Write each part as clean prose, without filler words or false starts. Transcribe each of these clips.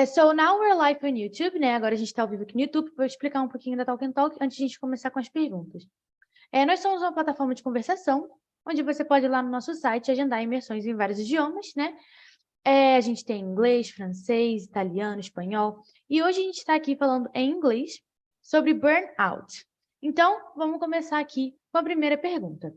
So now we're live on YouTube, né? Agora a gente está ao vivo aqui no YouTube. Vou explicar um pouquinho da TALKNTALK antes de a gente começar com as perguntas. Nós somos uma plataforma de conversação, onde você pode ir lá no nosso site e agendar imersões em vários idiomas, né? A gente tem inglês, francês, italiano, espanhol. E hoje a gente está aqui falando em inglês sobre burnout. Então, vamos começar aqui com a primeira pergunta.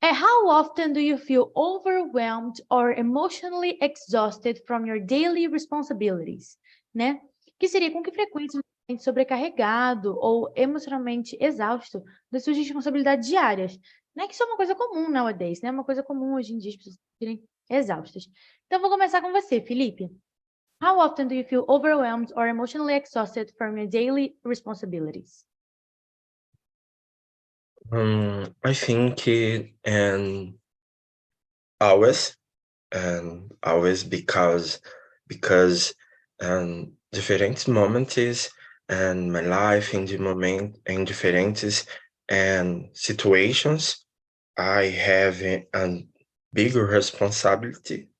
How often do you feel overwhelmed or emotionally exhausted from your daily responsibilities? Né? Que seria com que frequência você se sente sobrecarregado ou emocionalmente exausto das suas responsabilidades diárias? Né? Que isso é uma coisa comum nowadays, né? Uma coisa comum hoje em dia as pessoas se sentirem exaustas. Então, vou começar com você, Felipe. How often do you feel overwhelmed or emotionally exhausted from your daily responsibilities? I think always because diferentes momentos in my life in diferentes situations I have a bigger responsibility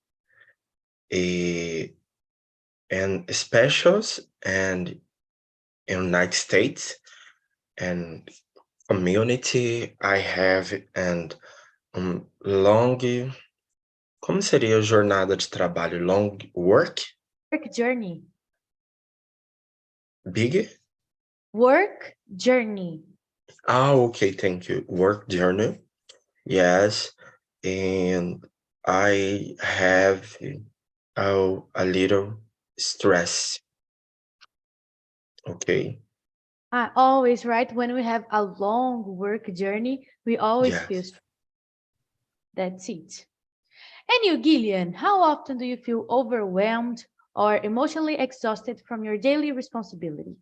and specials and United States and community I have and long. Como seria a jornada de trabalho? Long work? Work journey. Big? Work journey. Okay, thank you. Work journey. Yes. And I have a little stress. Okay. Always, right? When we have a long work journey, we always feel Yes. that's it. And you, Gillian, how often do you feel overwhelmed or emotionally exhausted from your daily responsibility?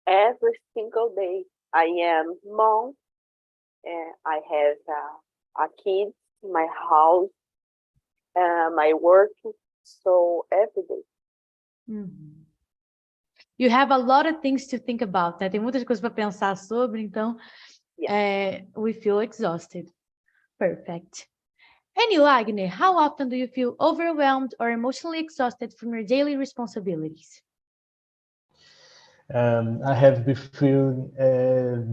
Every single day. I am mom, and I have a kid in my house, my work, so every day. Uhum. You have a lot of things to think about, né? Tem muitas coisas para pensar sobre, então we feel exhausted. Perfect. And you, Agnes, how often do you feel overwhelmed or emotionally exhausted from your daily responsibilities? I have been feeling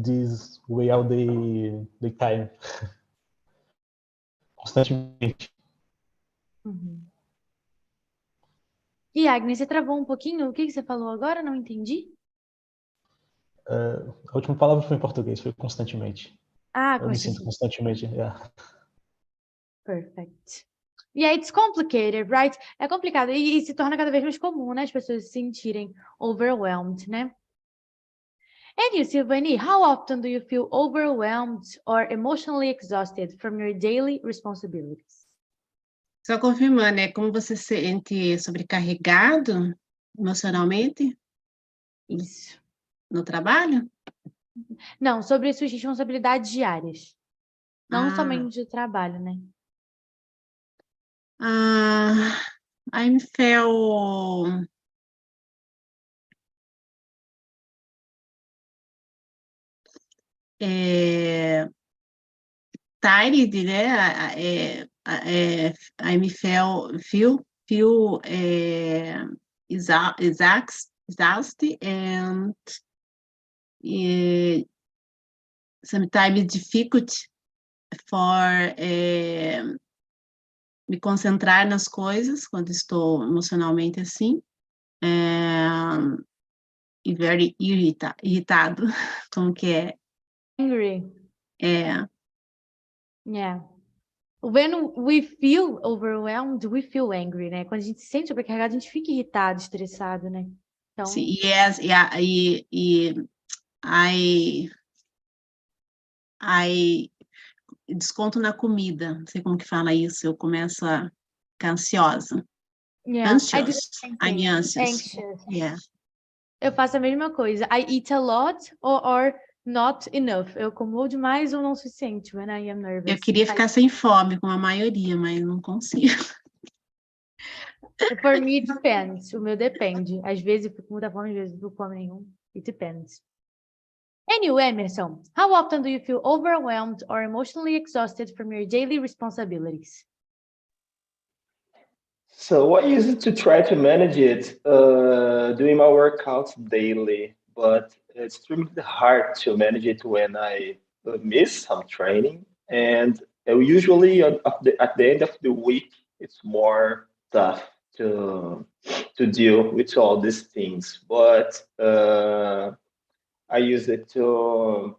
this way all the time. Constantemente. Uhum. E Agnes, você travou um pouquinho? O que você falou agora? Não entendi. A última palavra foi em português, foi constantemente. Eu me sinto constantemente. Yeah. Perfect. Yeah, it's complicated, right? É complicado e se torna cada vez mais comum, né? As pessoas se sentirem overwhelmed, né? And you, Silvani, how often do you feel overwhelmed or emotionally exhausted from your daily responsibilities? Só confirmando, né? Como você se sente sobrecarregado emocionalmente? Isso. No trabalho? Não, sobre suas responsabilidades diárias. Não somente de trabalho, né? I feel tired, né? I feel exhausted and sometimes difficult for me concentrar nas coisas quando estou emocionalmente assim, e very irritado, como que é? Angry. Yeah. When we feel overwhelmed, we feel angry, né? Quando a gente se sente sobrecarregado, a gente fica irritado, estressado, né? Então... Yes, yeah, I desconto na comida, não sei como que fala isso, eu começo a ficar ansiosa. Anxious. I'm anxious. Yeah. Eu faço a mesma coisa. I eat a lot or not enough. Eu como demais ou não o suficiente when I am nervous. Eu queria ficar sem fome, como a maioria, mas não consigo. For me, it depends. O meu depende. Às vezes eu fico com muita fome, às vezes não como nenhum. It depends. And you, Emerson, how often do you feel overwhelmed or emotionally exhausted from your daily responsibilities? So I used to try to manage it doing my workouts daily, but it's extremely hard to manage it when I miss some training. And usually at the end of the week, it's more tough to deal with all these things. But I use it to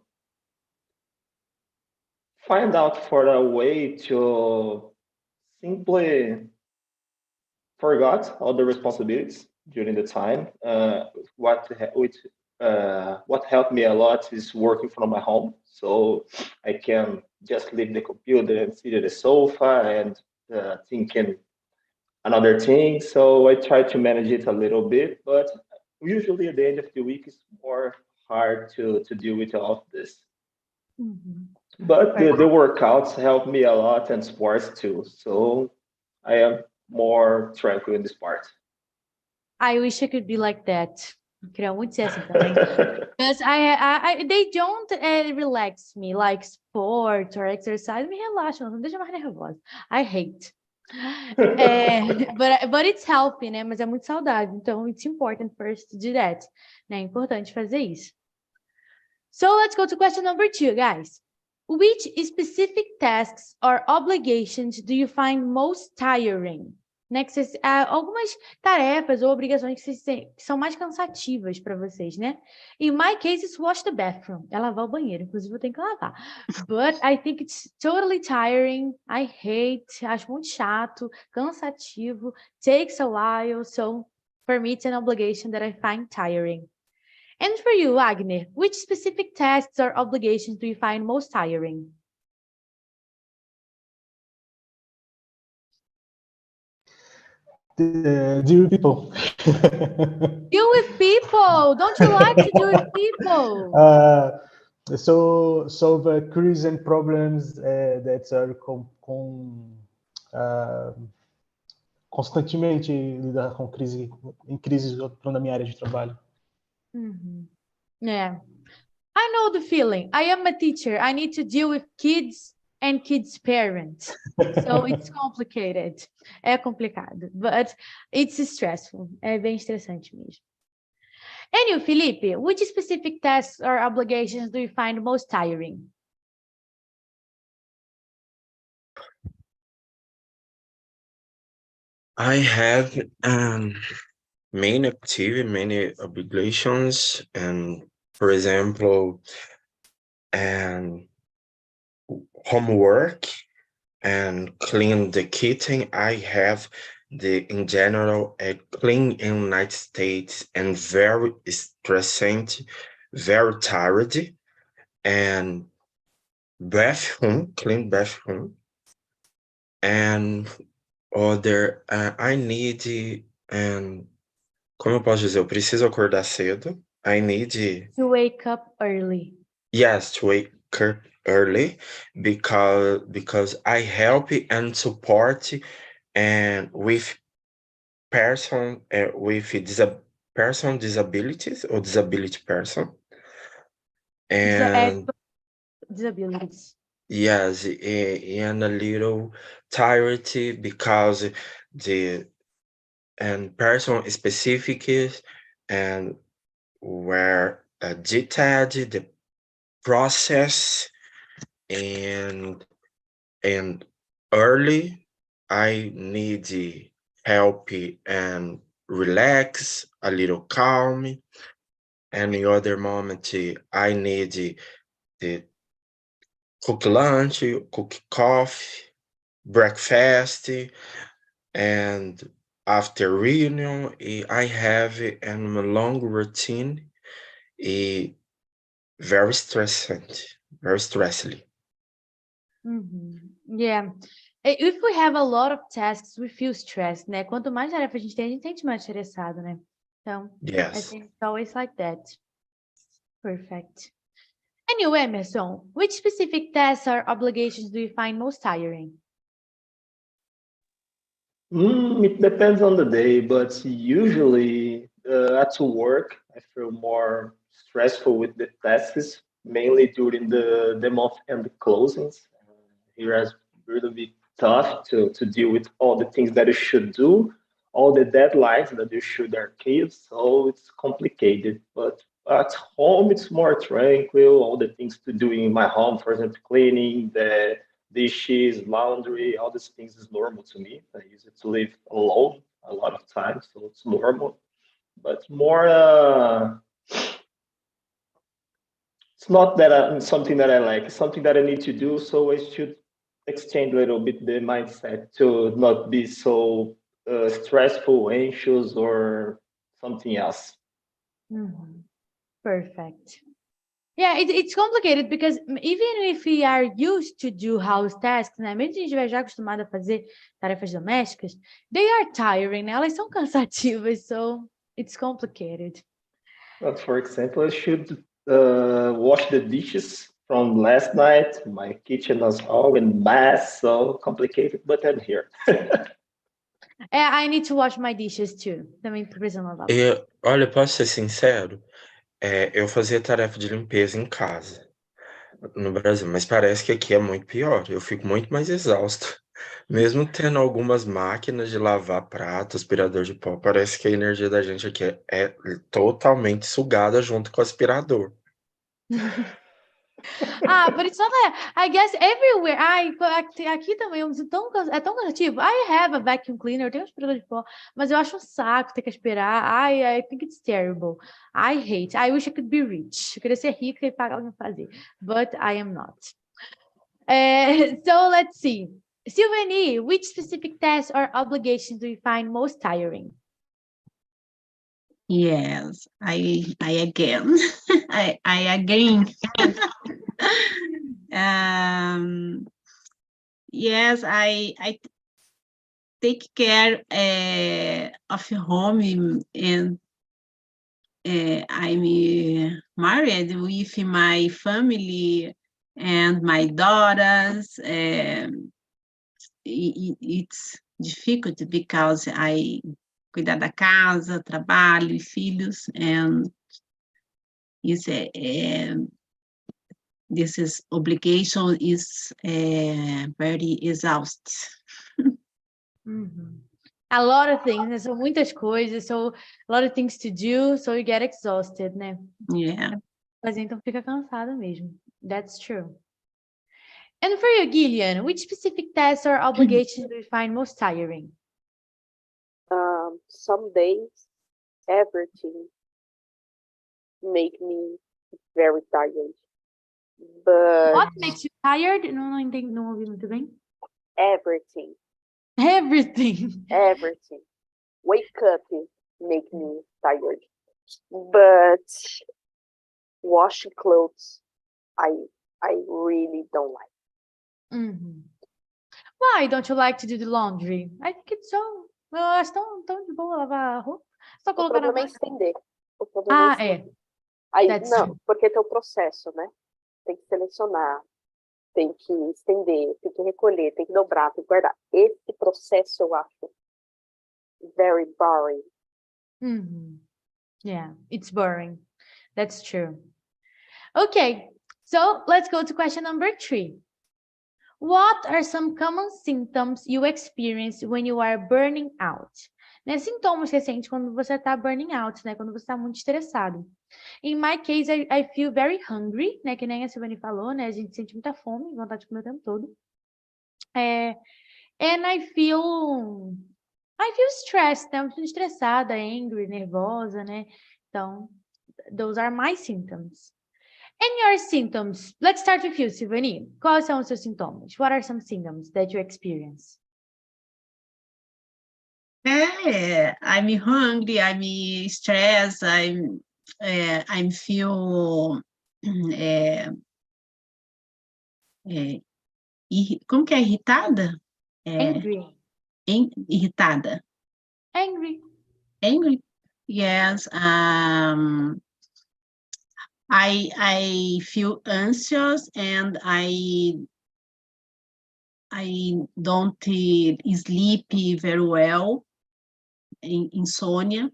find out for a way to simply forgot all the responsibilities during the time. What helped me a lot is working from my home, so I can just leave the computer and sit at the sofa and thinking another thing. So I try to manage it a little bit, but usually at the end of the week is more hard to deal with all of this. Mm-hmm. But the workouts help me a lot and sports too. So I am more tranquil in this part. I wish I could be like that. Queria muito ser assim também. Because they don't relax me like sport or exercise. Me relaxam, não deixa mais nervosa. I hate. But it's healthy, né? Mas é muito saudável. Então, it's important for us to do that. Né? É importante fazer isso. So, let's go to question number 2, guys. Which specific tasks or obligations do you find most tiring? Né, algumas tarefas ou obrigações que são mais cansativas para vocês, né? In my case, it's wash the bathroom. É lavar o banheiro, inclusive eu tenho que lavar. But I think it's totally tiring. I hate, acho muito chato, cansativo, takes a while. So, for me, it's an obligation that I find tiring. And for you, Agner, which specific tasks or obligations do you find most tiring? Deal with people. Deal with people. Don't you like to deal with people? So solve queries and problems that are constantemente lidar com crises na minha área de trabalho. Mm-hmm. Yeah, I know the feeling. I am a teacher. I need to deal with kids and kids' parents. So it's complicated. É complicado, but it's stressful. É bem estressante mesmo. And you, Felipe, which specific tasks or obligations do you find most tiring? I have many activity, many obligations, and for example, and homework and clean the kitchen. I have in general a clean in United States and very stressing, very tired, and clean bathroom, and other I need and como eu posso dizer, eu preciso acordar cedo. I need to wake up early. Yes, to wake up early because I help and support and with person with disabilities or disability person and disabilities. Yes, and a little tired because the person specific and were detailed the process and early I need help and relax a little calm, and the other moment I need the cook lunch, cook coffee, breakfast, and after reunion I have a long routine, very stressing. Mm-hmm. Yeah. If we have a lot of tasks, we feel stressed, né? Quanto mais tarefa a gente sente mais estressado, né? Então, Yes. I think it's always like that. Perfect. And you, Emerson, which specific tasks or obligations do you find most tiring? It depends on the day, but usually at work, I feel more stressful with the tasks, mainly during the month and the closings. Here has really big tough to deal with all the things that you should do, all the deadlines that you should achieve. So it's complicated. But at home, it's more tranquil. All the things to do in my home, for example, cleaning, the dishes, laundry, all these things is normal to me. I use it to live alone a lot of times, so it's normal. But more, it's not that something that I like. It's something that I need to do. So I should exchange a little bit the mindset to not be so stressful, anxious, or something else. Mm-hmm. Perfect. Yeah, it's complicated because even if we are used to do house tasks, né? Mesmo se a gente estiver já acostumado a fazer tarefas domésticas, they are tiring, né? Elas são cansativas, so it's complicated. For example, I should wash the dishes from last night. My kitchen was all in mess, so complicated, but I'm here. I need to wash my dishes too. Também tô precisando lavar. Olha, posso ser sincero? Eu fazia tarefa de limpeza em casa, no Brasil, mas parece que aqui é muito pior. Eu fico muito mais exausto. Mesmo tendo algumas máquinas de lavar prato, aspirador de pó, parece que a energia da gente aqui é totalmente sugada junto com o aspirador. But it's not that. I guess everywhere. Aqui também é tão cansativo. I have a vacuum cleaner, eu tenho um aspirador de pó, mas eu acho um saco ter que aspirar. I think it's terrible. I hate. I wish I could be rich. Eu queria ser rica e pagar alguém fazer, but I am not. So let's see. Silvani, which specific tasks or obligations do you find most tiring? Yes, I again. I again. Yes, I take care of home, and I'm married with my family and my daughters. It's difficult because I cuidar da casa, trabalho e filhos, and this obligation is very exhausting. Mm-hmm. A lot of things, né? São muitas coisas, so a lot of things to do, so you get exhausted, né? Yeah. Mas então fica cansado mesmo. That's true. And for you, Gillian, which specific tasks or obligations do you find most tiring? Some days, everything make me very tired. But What makes you tired? Não entendi, não ouvi muito bem. Everything. Everything. Wake up make me tired. But washing clothes, I really don't like. Mm-hmm. Why don't you like to do the laundry? I think it's so... Eu acho tão de boa lavar a roupa. Só colocar na máquina. Estender. O problema é estender. Aí, não, porque tem o processo, né? Tem que selecionar, tem que estender, tem que recolher, tem que dobrar, tem que guardar. Esse processo eu acho very boring. Mm-hmm. Yeah, it's boring. That's true. Okay, so let's go to question number 3. What are some common symptoms you experience when you are burning out? Né? Sintomas recentes quando você está burning out, né? Quando você está muito estressado. In my case, I feel very hungry, né? Que nem a Silvani falou, né? A gente sente muita fome, vontade de comer o tempo todo. And I feel stressed, né? Muito estressada, angry, nervosa, né? Então, those are my symptoms. And your symptoms, let's start with you, Silvani. Quais são os seus sintomas? What are some symptoms that you experience? I'm hungry, I'm stressed, I'm feel como que é irritada? Angry. Irritada. Angry. Yes. I feel anxious, and I don't sleep very well. Insônia,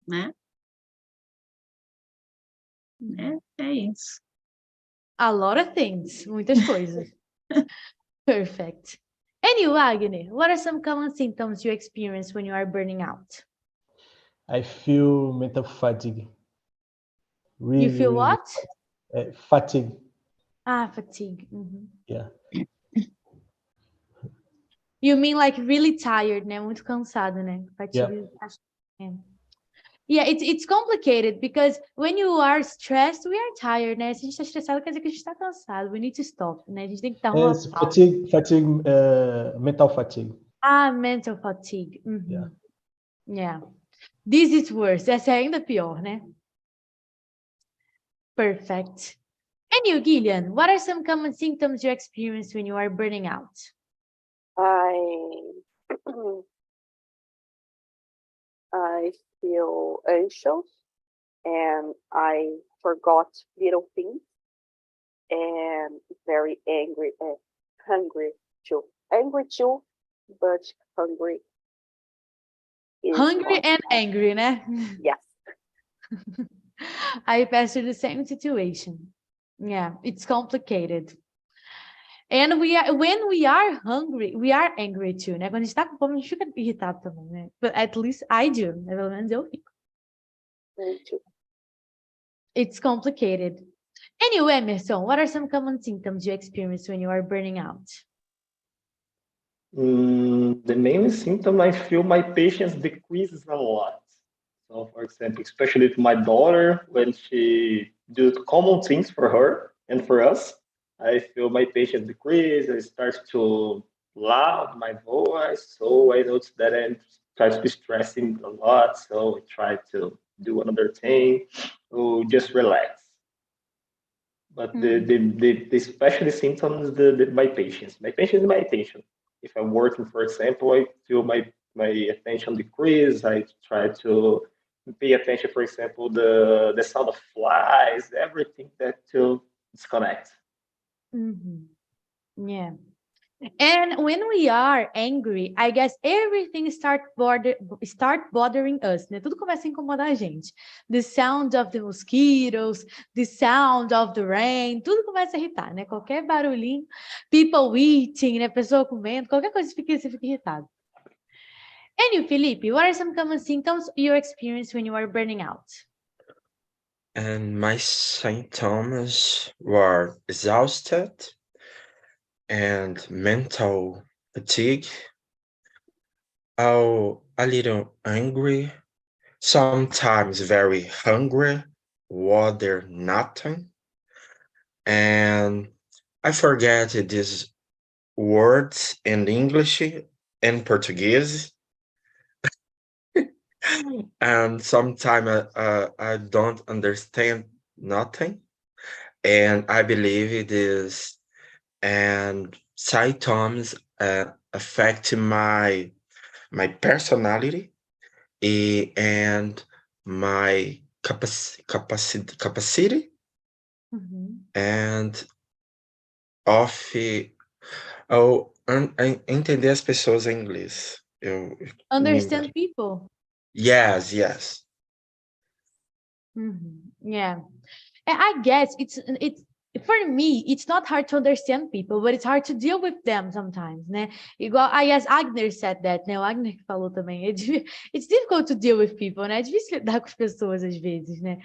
né? É isso. A lot of things, muitas coisas. Perfect. And you, Agnes, what are some common symptoms you experience when you are burning out? I feel mental fatigue. Really, You feel what? Fatigue. Fatigue. Yeah. You mean like really tired, né? Muito cansado, né? Fatigue. Yeah. Yeah, it's complicated because when you are stressed, we are tired, né? Se a gente tá estressado, quer dizer que a gente tá cansado. We need to stop, né? A gente tem que dar uma pausa. Mental fatigue. Mental fatigue. Yeah. This is worse. Essa é ainda pior, né? Perfect. And you, Gillian, what are some common symptoms you experience when you are burning out? I feel anxious and I forgot little things and very angry and hungry too. Angry too, but hungry. Hungry and angry, né? Yes. I pass through the same situation. Yeah, it's complicated. And when we are hungry, we are angry too, né? Quando a gente tá com fome, a gente fica irritado também, né? But at least I do, né? Pelo menos eu fico. Me too. It's complicated. Anyway, Emerson, what are some common symptoms you experience when you are burning out? The main symptom, I feel my patience decreases a lot. So, for example, especially with my daughter, when she does common things for her and for us, I feel my patience decrease. I start to loud my voice. So I notice that I start to be stressing a lot. So I try to do another thing to just relax. But the especially symptoms, my patience and my attention. If I'm working, for example, I feel my attention decrease. I try to pay attention, for example, the sound of flies, everything that to disconnect. Yeah. And when we are angry, I guess everything start bothering us, né? Tudo começa a incomodar a gente. The sound of the mosquitoes, the sound of the rain, tudo começa a irritar, né? Qualquer barulhinho, people eating, né? Pessoa comendo, qualquer coisa você fica irritado. And you, Felipe, what are some common symptoms you experience when you are burning out? And my symptoms were exhausted and mental fatigue, a little angry, sometimes very hungry, water nothing, and I forget these words in English and Portuguese, and sometimes I don't understand nothing, and I believe it is, and symptoms affect my personality and my capacity and of entender as pessoas em inglês. Understand people. Yes. Yeah. And I guess it's for me, it's not hard to understand people, but it's hard to deal with them sometimes, né? Igual, I guess Agnes said that, né? O Agnes que falou também. It's difficult to deal with people, né? É difícil lidar com as pessoas às vezes, né?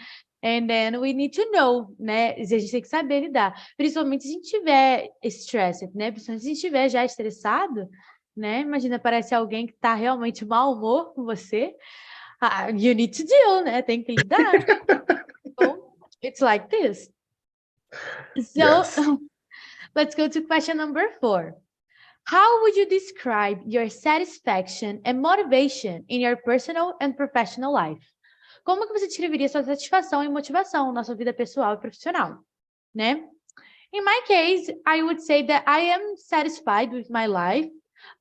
And then we need to know, né? A gente tem que saber lidar. Principalmente se a gente tiver stressed, né? Principalmente se a gente estiver já estressado, né? Imagina, parece alguém que tá realmente mau humor com você. You need to deal, né? Tem que lidar. So, it's like this. So Yes. let's go to question number 4. How would you describe your satisfaction and motivation in your personal and professional life? Como que você descreveria sua satisfação e motivação na sua vida pessoal e profissional, né? In my case, I would say that I am satisfied with my life,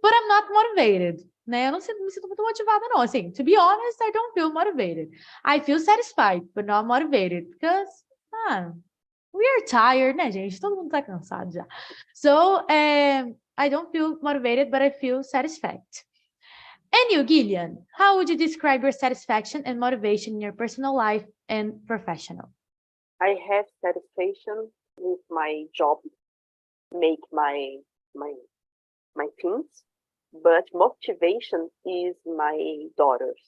but I'm not motivated, né? Eu não me sinto muito motivada, não. Assim, to be honest, I don't feel motivated. I feel satisfied, but not motivated, because, we are tired, né, gente? Todo mundo tá cansado já. So, I don't feel motivated, but I feel satisfied. And you, Gillian, how would you describe your satisfaction and motivation in your personal life and professional? I have satisfaction with my job, make my my teens, but motivation is my daughters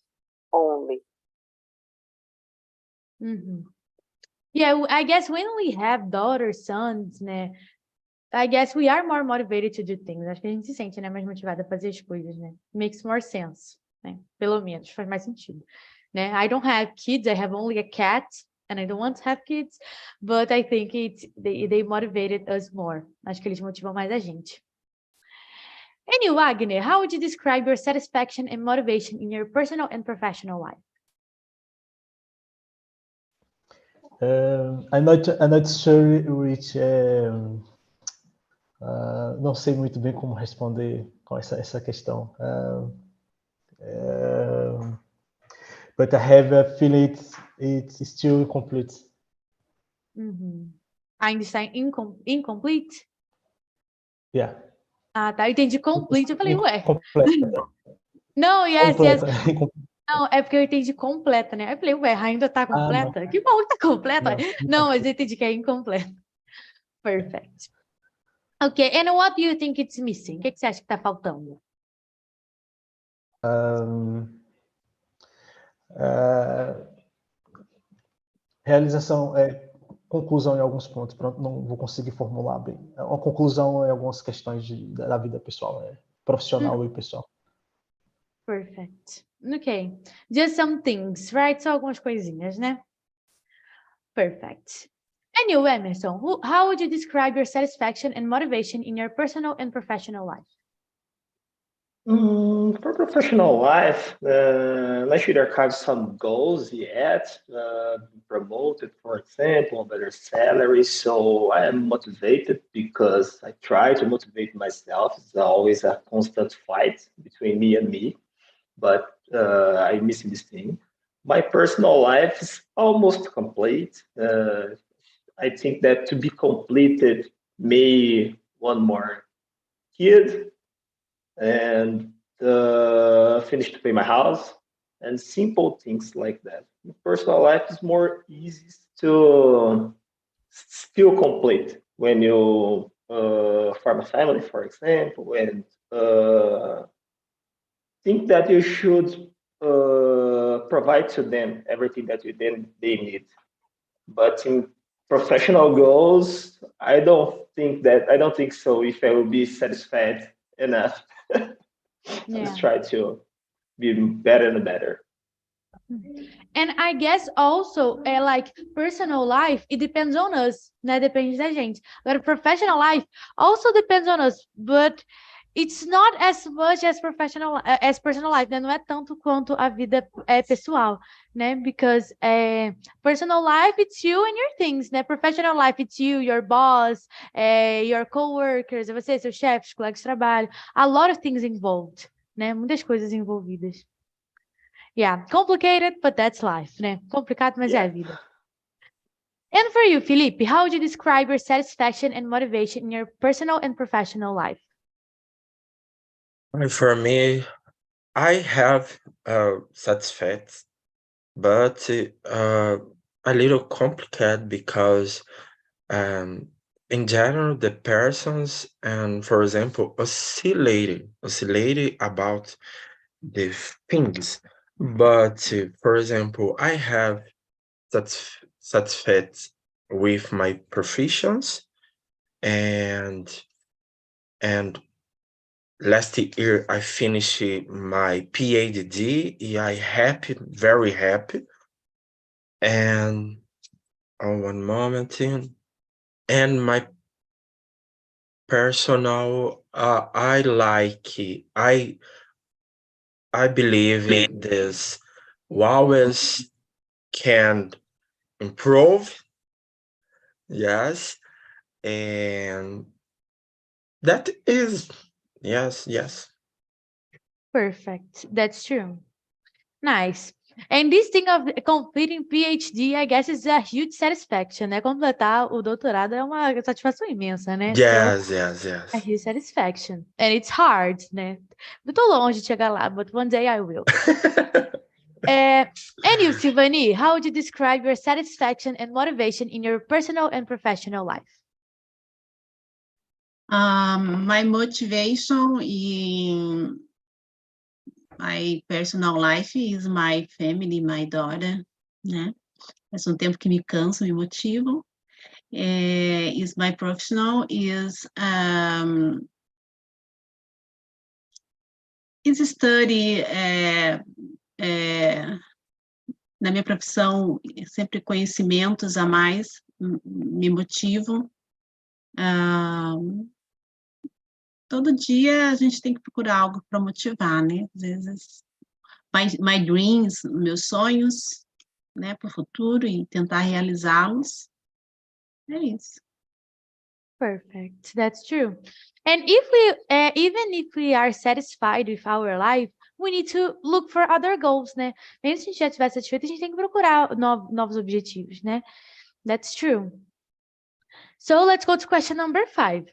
only. Uhum. Yeah, I guess when we have daughters, sons, né? I guess we are more motivated to do things. Acho que a gente se sente, né, mais motivada a fazer as coisas, né? Makes more sense, né? Pelo menos, faz mais sentido, né? I don't have kids, I have only a cat, and I don't want to have kids, but I think they motivated us more. Acho que eles motivam mais a gente. And you, Wagner, how would you describe your satisfaction and motivation in your personal and professional life? I'm not sure which. Não sei muito bem como responder com essa questão. But I have a feeling it's still incomplete. Ainda está incomplete? Yeah. Ah, tá. Eu entendi complete. Eu falei, ué. Completa. Não, yes. Não, é porque eu entendi completa, né? Eu falei, ué, ainda tá completa? Que bom que tá completa. Não, mas eu entendi que é incompleta. Perfect. Okay, and what do you think it's missing? O que você acha que tá faltando? Realização, conclusão em alguns pontos. Pronto, não vou conseguir formular bem. Uma conclusão em algumas questões da vida pessoal, profissional e pessoal. Perfect. Okay. Just some things, right? Só algumas coisinhas, né? Perfect. And you, Emerson, how would you describe your satisfaction and motivation in your personal and professional life? For professional life, I should have some goals yet. Promoted, for example, better salary. So I am motivated because I try to motivate myself. It's always a constant fight between me and me, but I'm missing this thing. My personal life is almost complete. I think that to be completed, maybe one more kid and finish to pay my house and simple things like that. Personal life is more easy to still complete when you form a family, for example, and think that you should provide to them everything that they need. But in professional goals, I don't think so. If I will be satisfied enough. Let's try to be better and better. And I guess also, like personal life, it depends on us, né? Depende da gente. Agora, professional life also depends on us, but it's not as much as personal life, né? Não é tanto quanto a vida pessoal, né? Because personal life, it's you and your things, né? Professional life, it's you, your boss, your coworkers, você, seus chefes, colegas de trabalho. A lot of things involved, né? Muitas coisas envolvidas. Yeah, complicated, but that's life, né? Complicado, mas é a vida. And for you, Felipe, how would you describe your satisfaction and motivation in your personal and professional life? For me, I have satisfaction, but a little complicated because in general, the persons and, for example, oscillating about the things. But for example, I have satisfaction with my professions, and last year I finished my PhD. I happy, very happy. And on one moment, and my personal, I believe this always can improve. Yes. And that is, yes. Perfect. That's true. Nice. And this thing of completing PhD, I guess, is a huge satisfaction, né? Completar o doutorado é uma satisfação imensa, né? Yes. A huge satisfaction. And it's hard, né? Eu tô longe de chegar lá, but one day I will. And you, Silvani, how would you describe your satisfaction and motivation in your personal and professional life? My motivation in my personal life is my family, my daughter, né? Faz um tempo que me canso, me motivam. Is my professional is study, na minha profissão, sempre conhecimentos a mais me motivam. Todo dia a gente tem que procurar algo para motivar, né? Às vezes, my dreams, meus sonhos, né, para o futuro e tentar realizá-los. É isso. Perfect. That's true. And if we, even if we are satisfied with our life, we need to look for other goals, né? Mesmo se a gente já estiver satisfeito, a gente tem que procurar novos objetivos, né? That's true. So let's go to question number 5.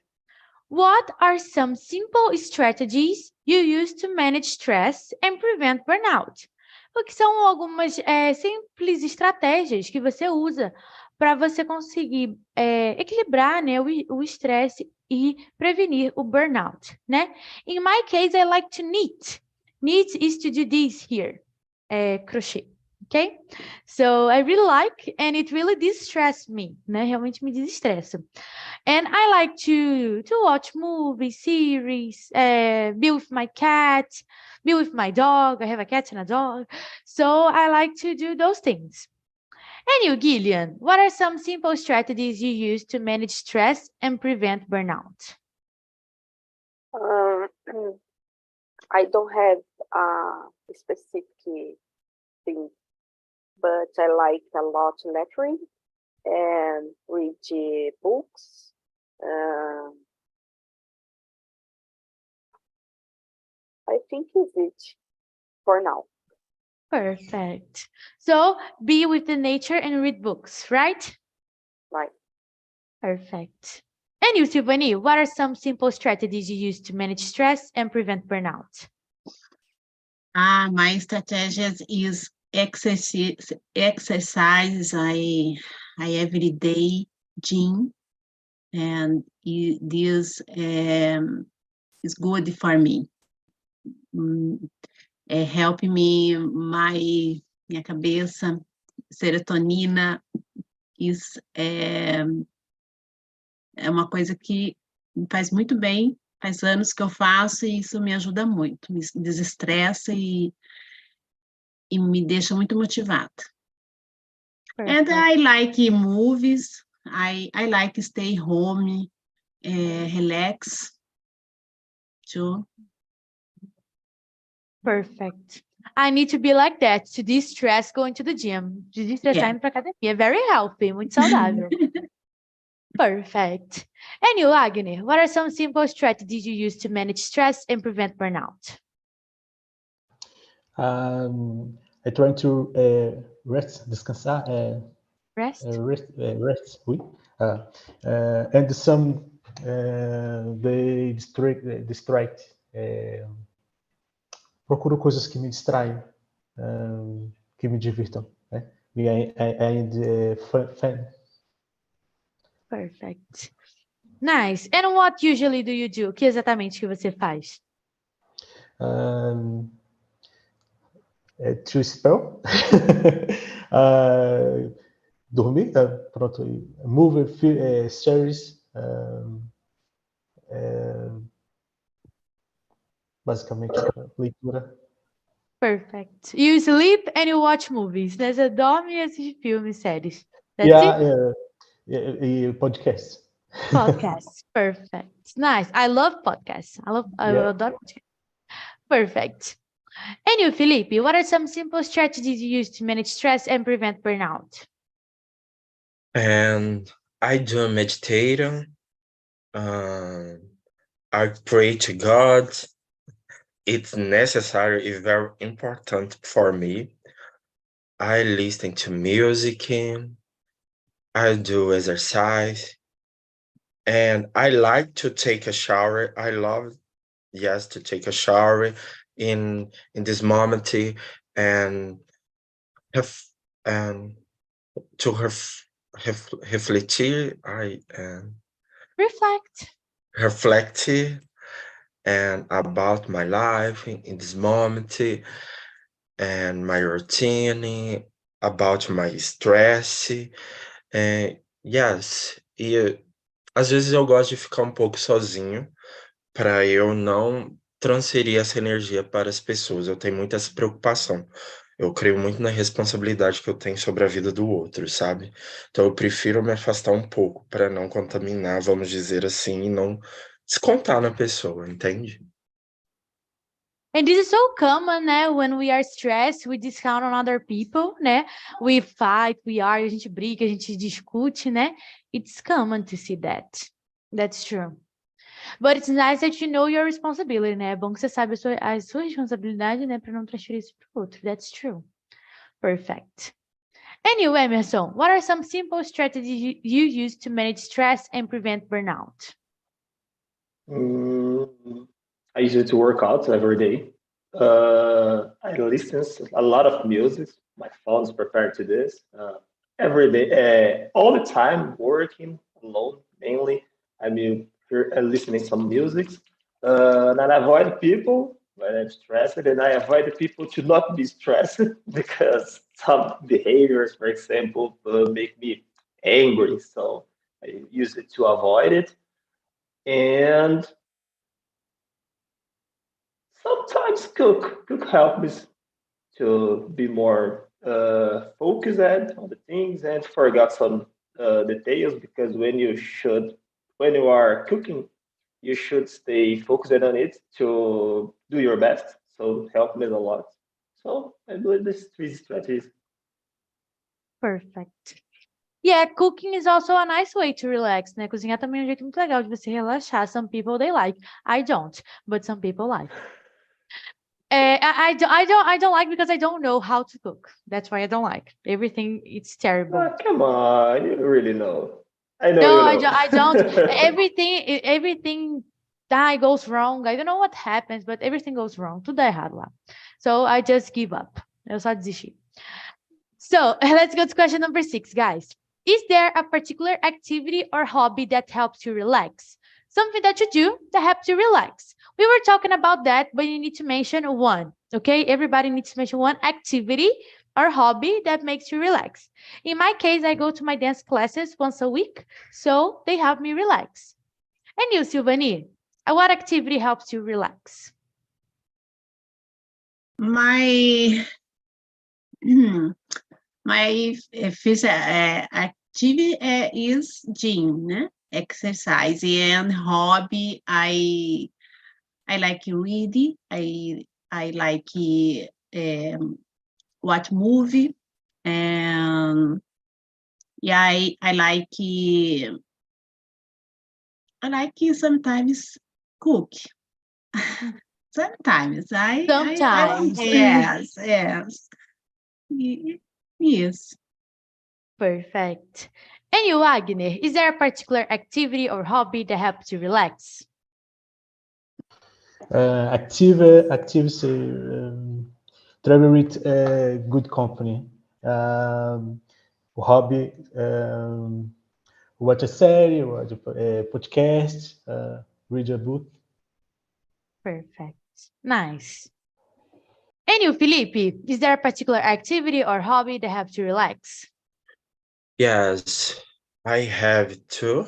What are some simple strategies you use to manage stress and prevent burnout? O que são algumas simples estratégias que você usa para você conseguir equilibrar, né, o estresse e prevenir o burnout, né? In my case, I like to knit. Knit is to do this here, crochê. Okay? So I really like, and it really distresses me, né? Realmente me desestressa. And I like to watch movies, series, be with my cat, be with my dog. I have a cat and a dog. So I like to do those things. And you, Gillian, what are some simple strategies you use to manage stress and prevent burnout? I don't have a specific thing, but I like a lot lettering and read books. I think is it for now. Perfect. So be with the nature and read books, right? Right. Perfect. And you, Silvani, what are some simple strategies you use to manage stress and prevent burnout? My strategies is exercise. I every day gym, and this is good for me. Help me, minha cabeça, serotonina, isso é uma coisa que me faz muito bem, faz anos que eu faço e isso me ajuda muito, me desestressa e me deixa muito motivada. Perfect. And I like movies, I like stay home, relax, too. Perfect. I need to be like that, to de-stress going to the gym, de desestressar indo para academia. Very healthy, muito saudável. Perfect. And you, Agni, what are some simple strategies you use to manage stress and prevent burnout? I try to rest, descansar, rest, oui. And some they distract. Procuro coisas que me distraem, que me divirtam, né? Fun. Perfect. Nice. And what usually do you do? O que exatamente que você faz? To spell. Dormir, pronto. Movie, series. Basicamente, leitura. Perfect. You sleep and you watch movies, né? Você dorme e assiste filmes, séries. E podcasts. Podcasts. Perfect. Nice. I love podcasts. I adoro podcasts. Perfect. And you, Felipe, what are some simple strategies you use to manage stress and prevent burnout? And I do meditation. I pray to God. It's necessary, it's very important for me. I listen to music. I do exercise. And I like to take a shower. I love, yes, to take a shower in this moment and to reflect. Reflect. reflect and about my life in this moment and my routine, about my stress. Yes, e às vezes eu gosto de ficar um pouco sozinho para eu não transferir essa energia para as pessoas. Eu tenho muita essa preocupação. Eu creio muito na responsabilidade que eu tenho sobre a vida do outro, sabe? Então eu prefiro me afastar um pouco para não contaminar, vamos dizer assim, e não descontar na pessoa, entende? And this is so common, né? When we are stressed, we discount on other people, né? We fight, we argue, a gente briga, a gente discute, né? It's common to see that. That's true. But it's nice that you know your responsibility, né? É bom que você sabe a sua responsabilidade, né? Para não transferir isso para o outro. That's true. Perfect. And you, Emerson, what are some simple strategies you use to manage stress and prevent burnout? I use it to work out every day. I listen a lot of music. My phone is prepared to this. Every day, all the time, working alone mainly. I mean, listening some music. And I avoid people when I'm stressed, and I avoid people to not be stressed because some behaviors, for example, make me angry. So I use it to avoid it. And sometimes cook help me to be more focused on the things and forgot some details, because when you are cooking, you should stay focused on it to do your best. So it helped me a lot. So I believe these three strategies. Perfect. Yeah, cooking is also a nice way to relax, né? Cozinhar também é um jeito muito legal de você relaxar. Some people they like. I don't, but some people like. I don't like because I don't know how to cook. That's why I don't like. Everything, it's terrible. Oh, come on, you really know. I know No, you know. I don't. Everything that goes wrong. I don't know what happens, but everything goes wrong. Tudo dá errado lá. So I just give up. Eu só desisti. So let's go to question number 6, guys. Is there a particular activity or hobby that helps you relax? Something that you do that helps you relax. We were talking about that, but you need to mention one, okay? Everybody needs to mention one activity or hobby that makes you relax. In my case, I go to my dance classes once a week, so they help me relax. And you, Silvani, what activity helps you relax? My physical activity is gym, né? Exercise, and hobby. I like reading. I like watch movie, and yeah, I like sometimes cook. Sometimes Sometimes. yes. Yes. Perfect. And you, Agner, is there a particular activity or hobby that helps you relax? Activity, travel with good company. Hobby, watch a series, watch a podcast, read a book. Perfect. Nice. And you, Felipe, is there a particular activity or hobby that helps you relax? Yes, I have two,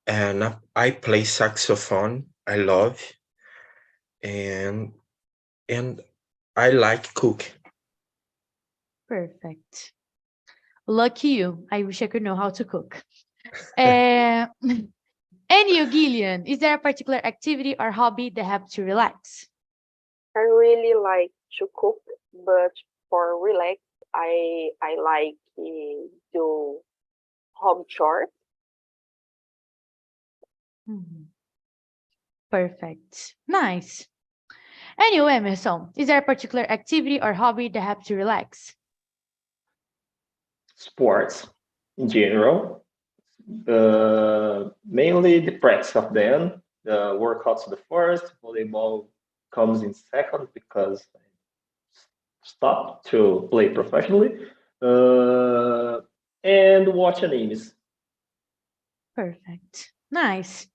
and I play saxophone. I love, and I like cooking. Perfect. Lucky you. I wish I could know how to cook. And you, Gillian, is there a particular activity or hobby that helps you relax? I really like to cook, but for relax, I like do home chores. Perfect. Nice. And you, Emerson, is there a particular activity or hobby that helps you relax? Sports in general. Mainly the practice of them. The workouts the first, volleyball comes in second because I stopped to play professionally. And watch animes. Perfect. Nice.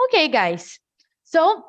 Okay, guys. So